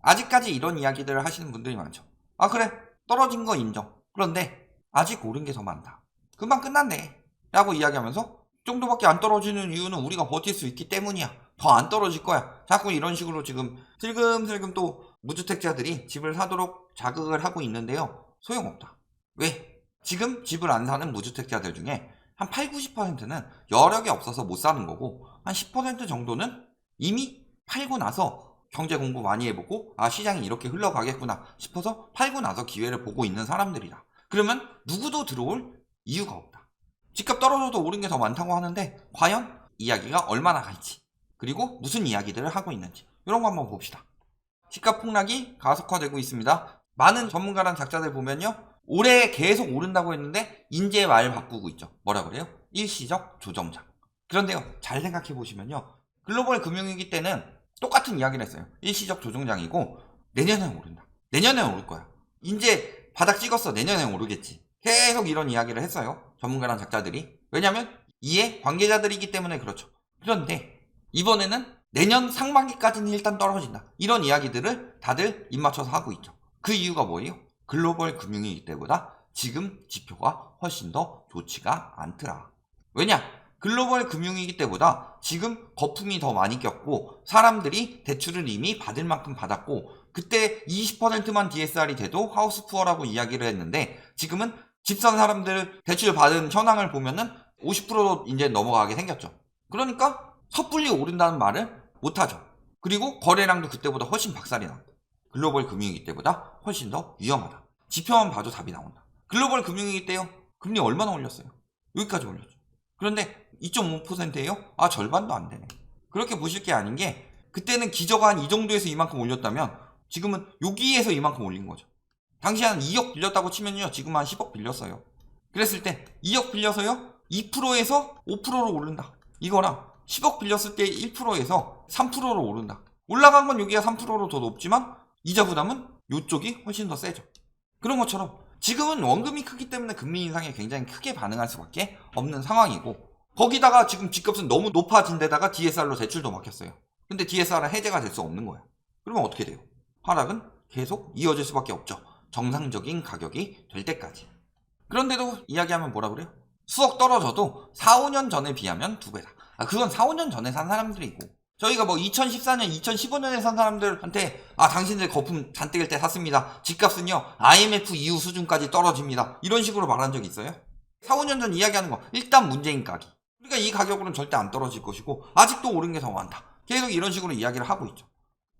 아직까지 이런 이야기들을 하시는 분들이 많죠. 아 그래 떨어진 거 인정. 그런데 아직 오른 게 더 많다. 금방 끝났네 라고 이야기하면서 이 정도밖에 안 떨어지는 이유는 우리가 버틸 수 있기 때문이야. 더 안 떨어질 거야. 자꾸 이런 식으로 지금 슬금슬금 또 무주택자들이 집을 사도록 자극을 하고 있는데요. 소용없다. 왜? 지금 집을 안 사는 무주택자들 중에 한 8, 90%는 여력이 없어서 못 사는 거고 한 10% 정도는 이미 팔고 나서 경제 공부 많이 해보고 아 시장이 이렇게 흘러가겠구나 싶어서 팔고 나서 기회를 보고 있는 사람들이다. 그러면 누구도 들어올 이유가 없다. 집값 떨어져도 오른 게 더 많다고 하는데 과연 이야기가 얼마나 갈지 그리고 무슨 이야기들을 하고 있는지 이런 거 한번 봅시다. 집값 폭락이 가속화되고 있습니다. 많은 전문가랑 작자들 보면요. 올해 계속 오른다고 했는데 이제 말 바꾸고 있죠. 뭐라 그래요? 일시적 조정장. 그런데요. 잘 생각해 보시면요. 글로벌 금융위기 때는 똑같은 이야기를 했어요. 일시적 조정장이고 내년에 오른다. 내년에 오를 거야. 이제 바닥 찍었어. 내년에 오르겠지. 계속 이런 이야기를 했어요. 전문가랑 작자들이. 왜냐면 이해 관계자들이기 때문에 그렇죠. 그런데 이번에는 내년 상반기까지는 일단 떨어진다. 이런 이야기들을 다들 입맞춰서 하고 있죠. 그 이유가 뭐예요? 글로벌 금융위기 때보다 지금 지표가 훨씬 더 좋지가 않더라. 왜냐? 글로벌 금융위기 때보다 지금 거품이 더 많이 꼈고 사람들이 대출을 이미 받을 만큼 받았고 그때 20%만 DSR이 돼도 하우스 푸어라고 이야기를 했는데 지금은 집 산 사람들 대출 받은 현황을 보면은 50%도 이제 넘어가게 생겼죠. 그러니까 섣불리 오른다는 말을 못하죠. 그리고 거래량도 그때보다 훨씬 박살이 나고 글로벌 금융위기 때보다 훨씬 더 위험하다. 지표만 봐도 답이 나온다. 글로벌 금융위기 때요. 금리 얼마나 올렸어요? 여기까지 올렸죠. 그런데 2.5%예요? 아 절반도 안 되네. 그렇게 보실 게 아닌 게 그때는 기저가 한 이 정도에서 이만큼 올렸다면 지금은 여기에서 이만큼 올린 거죠. 당시 한 2억 빌렸다고 치면요. 지금 한 10억 빌렸어요. 그랬을 때 2억 빌려서요. 2%에서 5%로 오른다. 이거랑 10억 빌렸을 때 1%에서 3%로 오른다. 올라간 건 여기가 3%로 더 높지만 이자 부담은 이쪽이 훨씬 더 세죠. 그런 것처럼 지금은 원금이 크기 때문에 금리 인상에 굉장히 크게 반응할 수밖에 없는 상황이고 거기다가 지금 집값은 너무 높아진 데다가 DSR로 대출도 막혔어요. 근데 DSR은 해제가 될 수 없는 거야. 그러면 어떻게 돼요? 하락은 계속 이어질 수밖에 없죠. 정상적인 가격이 될 때까지. 그런데도 이야기하면 뭐라 그래요? 수억 떨어져도 4, 5년 전에 비하면 2배다. 아, 그건 4, 5년 전에 산 사람들이고 저희가 뭐 2014년, 2015년에 산 사람들한테 아 당신들 거품 잔뜩일 때 샀습니다. 집값은요 IMF 이후 수준까지 떨어집니다. 이런 식으로 말한 적이 있어요? 4, 5년 전 이야기하는 거 일단 문재인 가기. 그러니까 이 가격으로는 절대 안 떨어질 것이고 아직도 오른 게 더 많다. 계속 이런 식으로 이야기를 하고 있죠.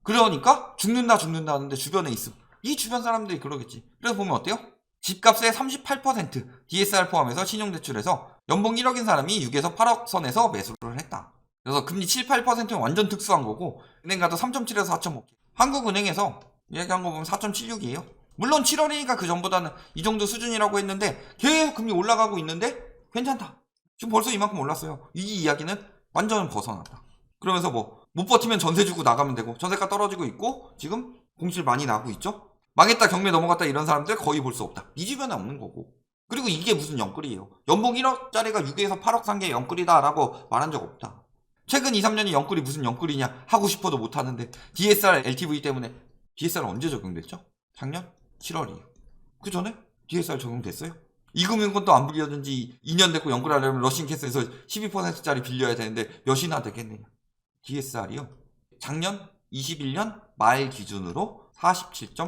그러니까 죽는다 하는데 주변에 있음. 이 주변 사람들이 그러겠지. 그래서 보면 어때요? 집값의 38% DSR 포함해서 신용대출에서 연봉 1억인 사람이 6에서 8억 선에서 매수를 했다. 그래서 금리 7, 8%는 완전 특수한 거고 은행 가도 3.7에서 4.5. 한국은행에서 얘기한 거 보면 4.76이에요. 물론 7월이니까 그 전보다는 이 정도 수준이라고 했는데 계속 금리 올라가고 있는데 괜찮다. 지금 벌써 이만큼 올랐어요. 이 이야기는 완전 벗어났다. 그러면서 뭐 못 버티면 전세 주고 나가면 되고 전세가 떨어지고 있고 지금 공실 많이 나고 있죠. 망했다 경매 넘어갔다 이런 사람들 거의 볼 수 없다. 이 주변에 없는 거고. 그리고 이게 무슨 영끌이에요. 연봉 1억짜리가 6에서 8억 산 게 영끌이다 라고 말한 적 없다. 최근 2, 3년이 영끌이 무슨 영끌이냐 하고 싶어도 못하는데 DSR, LTV 때문에 DSR 언제 적용됐죠? 작년 7월이에요. 그 전에 DSR 적용됐어요? 이금융권도 안 빌려준 지 2년 됐고 영끌하려면 러싱캐스에서 12%짜리 빌려야 되는데 몇이나 되겠느냐. DSR이요. 작년 21년 말 기준으로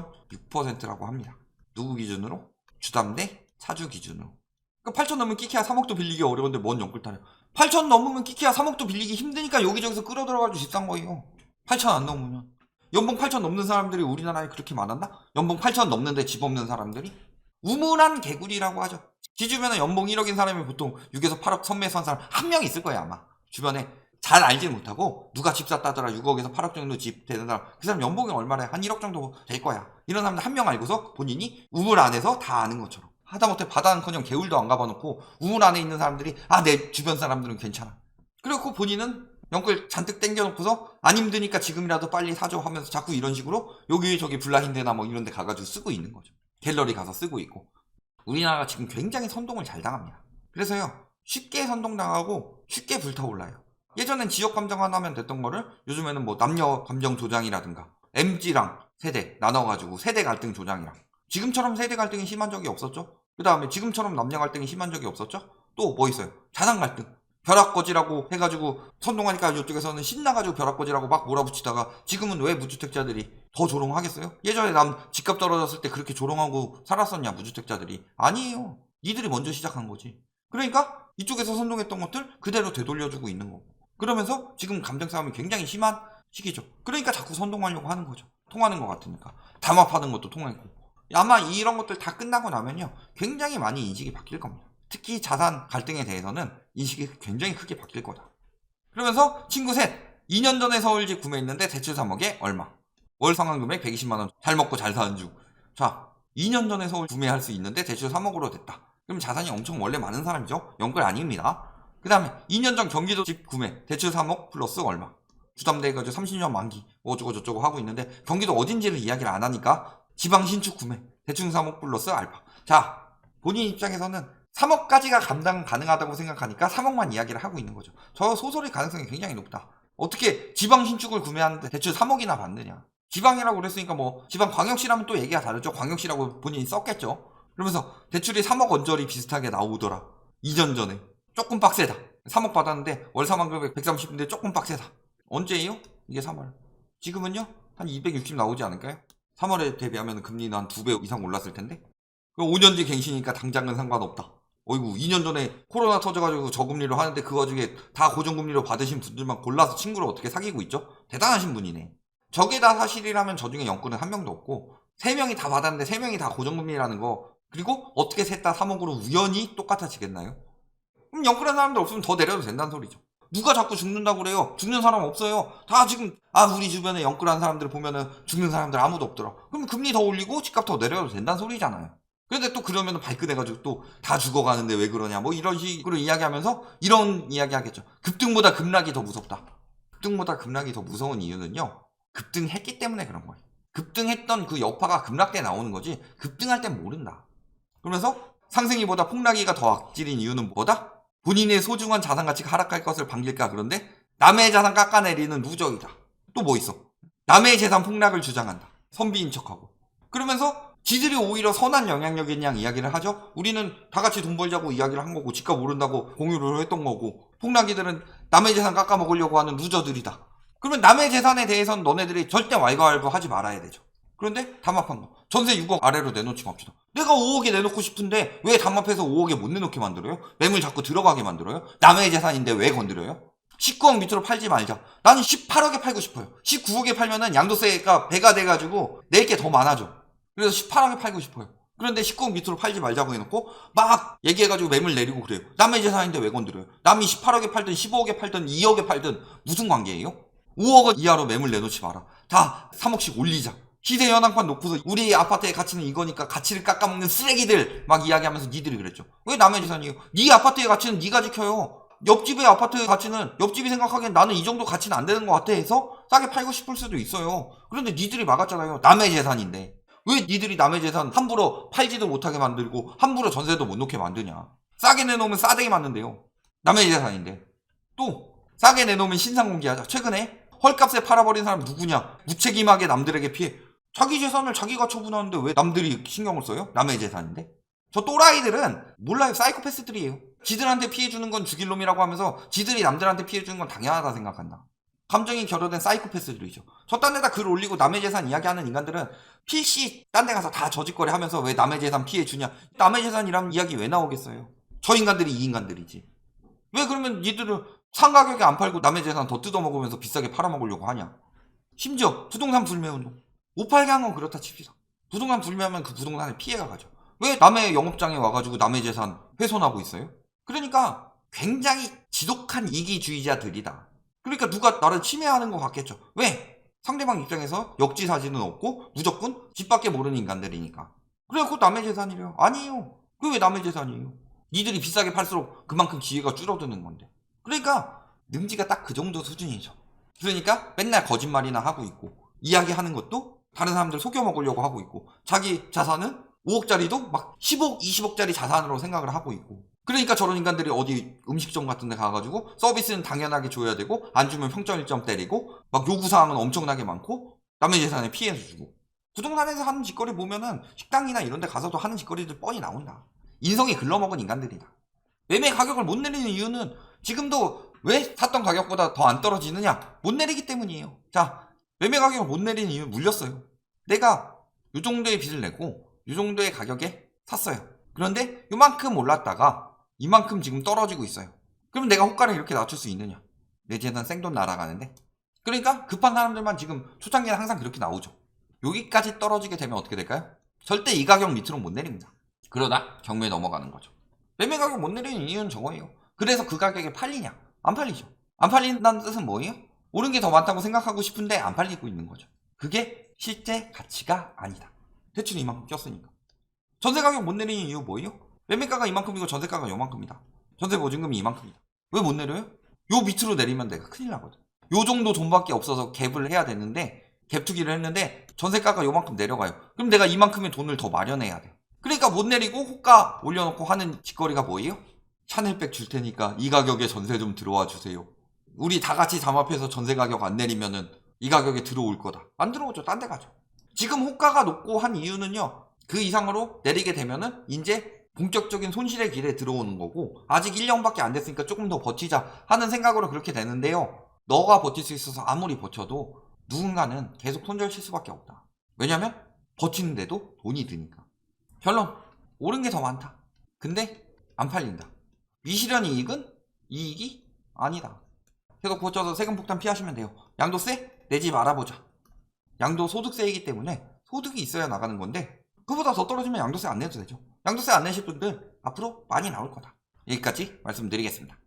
47.6%라고 합니다. 누구 기준으로? 주담대 차주 기준으로. 그러니까 8천 넘으면 끼케야 3억도 빌리기 어려운데 뭔 영끌타냐. 8천 넘으면 끼케야 3억도 빌리기 힘드니까 여기저기서 끌어들어가지고 집 산 거예요. 8천 안 넘으면. 연봉 8천 넘는 사람들이 우리나라에 그렇게 많았나? 연봉 8천 넘는데 집 없는 사람들이? 우물한 개구리라고 하죠. 지 주변에 연봉 1억인 사람이 보통 6에서 8억 선매 산 사람 한 명 있을 거예요 아마. 주변에 잘 알지 못하고 누가 집 샀다더라 6억에서 8억 정도 집 되는 사람 그 사람 연봉이 얼마래 한 1억 정도 될 거야. 이런 사람들 한 명 알고서 본인이 우물 안에서 다 아는 것처럼 하다못해 바다는커녕 개울도 안 가봐놓고 우물 안에 있는 사람들이 아 내 주변 사람들은 괜찮아. 그리고 본인은 연끌 잔뜩 땡겨놓고서 안 힘드니까 지금이라도 빨리 사줘 하면서 자꾸 이런 식으로 여기저기 블라힌데나 뭐 이런 데 가가지고 쓰고 있는 거죠. 갤러리 가서 쓰고 있고. 우리나라가 지금 굉장히 선동을 잘 당합니다. 그래서요 쉽게 선동당하고 쉽게 불타올라요. 예전엔 지역 감정 하나 하면 됐던 거를 요즘에는 뭐 남녀 감정 도장이라든가 MZ랑 세대 나눠가지고 세대 갈등 조장이랑 지금처럼 세대 갈등이 심한 적이 없었죠. 그 다음에 지금처럼 남녀 갈등이 심한 적이 없었죠. 또 뭐 있어요? 자산 갈등. 벼락거지라고 해가지고 선동하니까 이쪽에서는 신나가지고 벼락거지라고 막 몰아붙이다가 지금은 왜 무주택자들이 더 조롱하겠어요? 예전에 남 집값 떨어졌을 때 그렇게 조롱하고 살았었냐 무주택자들이? 아니에요. 니들이 먼저 시작한 거지. 그러니까 이쪽에서 선동했던 것들 그대로 되돌려주고 있는 거고, 그러면서 지금 감정 싸움이 굉장히 심한 시기죠. 그러니까 자꾸 선동하려고 하는 거죠. 통하는 것 같으니까. 담합하는 것도 통했고. 아마 이런 것들 다 끝나고 나면요 굉장히 많이 인식이 바뀔 겁니다. 특히 자산 갈등에 대해서는 인식이 굉장히 크게 바뀔 거다. 그러면서 친구 셋 2년 전에 서울집 구매했는데 대출 3억에 얼마, 월 상환금액 120만원, 잘 먹고 잘 사는 중. 자, 2년 전에 서울 구매할 수 있는데 대출 3억으로 됐다. 그럼 자산이 엄청 원래 많은 사람이죠. 연끌 아닙니다. 그 다음에 2년 전 경기도 집 구매 대출 3억 플러스 얼마, 부담돼가지고 30년 만기 어쩌고 저쩌고 하고 있는데 경기도 어딘지를 이야기를 안 하니까 지방 신축 구매 대충 3억 플러스 알파. 자, 본인 입장에서는 3억까지가 감당 가능하다고 생각하니까 3억만 이야기를 하고 있는 거죠. 저 소설의 가능성이 굉장히 높다. 어떻게 지방 신축을 구매하는데 대출 3억이나 받느냐. 지방이라고 그랬으니까 뭐 지방 광역시라면 또 얘기가 다르죠. 광역시라고 본인이 썼겠죠. 그러면서 대출이 3억 언저리 비슷하게 나오더라. 2년 전에. 조금 빡세다. 3억 받았는데 월 상환금액 130인데 조금 빡세다. 언제예요? 이게 3월. 지금은요? 한 260 나오지 않을까요? 3월에 대비하면 금리는 한 2배 이상 올랐을 텐데. 5년 뒤 갱신이니까 당장은 상관없다. 어이구, 2년 전에 코로나 터져가지고 저금리로 하는데 그 와중에 다 고정금리로 받으신 분들만 골라서 친구를 어떻게 사귀고 있죠? 대단하신 분이네. 저게 다 사실이라면 저 중에 영끌은 한 명도 없고 3명이 다 받았는데 3명이 다 고정금리라는 거, 그리고 어떻게 셋 다 3억으로 우연히 똑같아지겠나요? 그럼 영끌한 사람들 없으면 더 내려도 된다는 소리죠. 누가 자꾸 죽는다고 그래요? 죽는 사람 없어요. 다 지금 우리 주변에 영끌한 사람들 보면은 죽는 사람들 아무도 없더라. 그럼 금리 더 올리고 집값 더 내려도 된다는 소리잖아요. 그런데 또 그러면 발끈해가지고 또 다 죽어가는데 왜 그러냐 뭐 이런 식으로 이야기하면서 이런 이야기 하겠죠. 급등보다 급락이 더 무섭다. 급등보다 급락이 더 무서운 이유는요, 급등했기 때문에 그런 거예요. 급등했던 그 여파가 급락 때 나오는 거지 급등할 땐 모른다. 그러면서 상승이보다 폭락이가 더 악질인 이유는 뭐다? 본인의 소중한 자산 가치가 하락할 것을 반길까. 그런데 남의 자산 깎아내리는 누적이다. 또 뭐 있어? 남의 재산 폭락을 주장한다. 선비인 척하고. 그러면서 지들이 오히려 선한 영향력인 양 이야기를 하죠. 우리는 다 같이 돈 벌자고 이야기를 한 거고 집값 오른다고 공유를 했던 거고, 폭락이들은 남의 재산 깎아먹으려고 하는 루저들이다. 그러면 남의 재산에 대해서는 너네들이 절대 왈가왈부하지 말아야 되죠. 그런데 담합한 거 전세 6억 아래로 내놓지 맙시다. 내가 5억에 내놓고 싶은데 왜 담합해서 5억에 못 내놓게 만들어요? 매물 자꾸 들어가게 만들어요? 남의 재산인데 왜 건드려요? 19억 밑으로 팔지 말자. 나는 18억에 팔고 싶어요. 19억에 팔면은 양도세가 배가 돼가지고 낼 게 더 많아져. 그래서 18억에 팔고 싶어요. 그런데 19억 밑으로 팔지 말자고 해놓고 막 얘기해가지고 매물 내리고 그래요. 남의 재산인데 왜 건드려요? 남이 18억에 팔든 15억에 팔든 2억에 팔든 무슨 관계예요? 5억 이하로 매물 내놓지 마라. 다 3억씩 올리자. 시세 현황판 놓고서 우리 아파트의 가치는 이거니까 가치를 깎아먹는 쓰레기들 막 이야기하면서 니들이 그랬죠. 왜 남의 재산이에요? 네 아파트의 가치는 네가 지켜요. 옆집의 아파트 가치는 옆집이 생각하기엔 나는 이 정도 가치는 안 되는 것 같아 해서 싸게 팔고 싶을 수도 있어요. 그런데 니들이 막았잖아요. 남의 재산인데. 왜 니들이 남의 재산 함부로 팔지도 못하게 만들고 함부로 전세도 못 놓게 만드냐. 싸게 내놓으면 싸대기 맞는데요. 남의 재산인데. 또 싸게 내놓으면 신상공개하자. 최근에 헐값에 팔아버린 사람 누구냐. 무책임하게 남들에게 피해. 자기 재산을 자기가 처분하는데 왜 남들이 신경을 써요? 남의 재산인데. 저 또라이들은 몰라요. 사이코패스들이에요. 지들한테 피해주는 건 죽일 놈이라고 하면서 지들이 남들한테 피해주는 건 당연하다 생각한다. 감정이 결여된 사이코패스들이죠. 저딴 데다 글 올리고 남의 재산 이야기하는 인간들은 필시 딴 데 가서 다 저짓거리 하면서 왜 남의 재산 피해주냐. 남의 재산이라는 이야기 왜 나오겠어요? 저 인간들이 이 인간들이지. 왜 그러면 니들은 상가격에 안 팔고 남의 재산 더 뜯어먹으면서 비싸게 팔아먹으려고 하냐. 심지어 부동산 불매운동. 못 팔게 한 건 그렇다 칩시다. 부동산 불매하면 그 부동산에 피해가 가죠. 왜 남의 영업장에 와가지고 남의 재산 훼손하고 있어요? 그러니까 굉장히 지독한 이기주의자들이다. 그러니까 누가 나를 침해하는 것 같겠죠. 왜? 상대방 입장에서 역지사지는 없고 무조건 집 밖에 모르는 인간들이니까. 그래, 그거 남의 재산이래요. 아니에요. 그게 왜 남의 재산이에요? 니들이 비싸게 팔수록 그만큼 기회가 줄어드는 건데. 그러니까 능지가 딱 그 정도 수준이죠. 그러니까 맨날 거짓말이나 하고 있고, 이야기하는 것도 다른 사람들 속여먹으려고 하고 있고, 자기 자산은 5억짜리도 막 10억, 20억짜리 자산으로 생각을 하고 있고. 그러니까 저런 인간들이 어디 음식점 같은 데 가가지고 서비스는 당연하게 줘야 되고 안 주면 평점 1점 때리고 막 요구사항은 엄청나게 많고 남의 재산에 피해서 주고. 부동산에서 하는 짓거리 보면은 식당이나 이런 데 가서도 하는 짓거리들 뻔히 나온다. 인성이 글러먹은 인간들이다. 매매 가격을 못 내리는 이유는 지금도 왜 샀던 가격보다 더 안 떨어지느냐? 못 내리기 때문이에요. 자, 매매 가격을 못 내리는 이유는 물렸어요. 내가 이 정도의 빚을 내고 이 정도의 가격에 샀어요. 그런데 이만큼 올랐다가 이만큼 지금 떨어지고 있어요. 그럼 내가 호가를 이렇게 낮출 수 있느냐? 내 재산 생돈 날아가는데. 그러니까 급한 사람들만 지금 초창기에는 항상 그렇게 나오죠. 여기까지 떨어지게 되면 어떻게 될까요? 절대 이 가격 밑으로 못 내립니다. 그러다 경매에 넘어가는 거죠. 매매 가격 못 내리는 이유는 저거예요. 그래서 그 가격에 팔리냐? 안 팔리죠. 안 팔린다는 뜻은 뭐예요? 오른 게 더 많다고 생각하고 싶은데 안 팔리고 있는 거죠. 그게 실제 가치가 아니다. 대출이 이만큼 꼈으니까. 전세 가격 못 내리는 이유 뭐예요? 매매가가 이만큼이고 전세가가 요만큼이다. 전세 보증금이 이만큼이다. 왜 못 내려요? 요 밑으로 내리면 내가 큰일 나거든. 요 정도 돈밖에 없어서 갭을 해야 되는데 갭 투기를 했는데 전세가가 요만큼 내려가요. 그럼 내가 이만큼의 돈을 더 마련해야 돼. 그러니까 못 내리고 호가 올려놓고 하는 짓거리가 뭐예요? 샤넬백 줄 테니까 이 가격에 전세 좀 들어와 주세요. 우리 다 같이 잠합해서 전세 가격 안 내리면은 이 가격에 들어올 거다. 안 들어오죠. 딴 데 가죠. 지금 호가가 높고 한 이유는요. 그 이상으로 내리게 되면은 이제 본격적인 손실의 길에 들어오는 거고 아직 1년밖에 안 됐으니까 조금 더 버티자 하는 생각으로 그렇게 되는데요. 너가 버틸 수 있어서 아무리 버텨도 누군가는 계속 손절 칠 수밖에 없다. 왜냐면 버티는데도 돈이 드니까. 결론, 오른 게 더 많다. 근데 안 팔린다. 미실현 이익은 이익이 아니다. 계속 고쳐서 세금 폭탄 피하시면 돼요. 양도세 내지 말아보자. 양도소득세이기 때문에 소득이 있어야 나가는 건데 그보다 더 떨어지면 양도세 안 내도 되죠. 양도세 안 내실 분들 앞으로 많이 나올 거다. 여기까지 말씀드리겠습니다.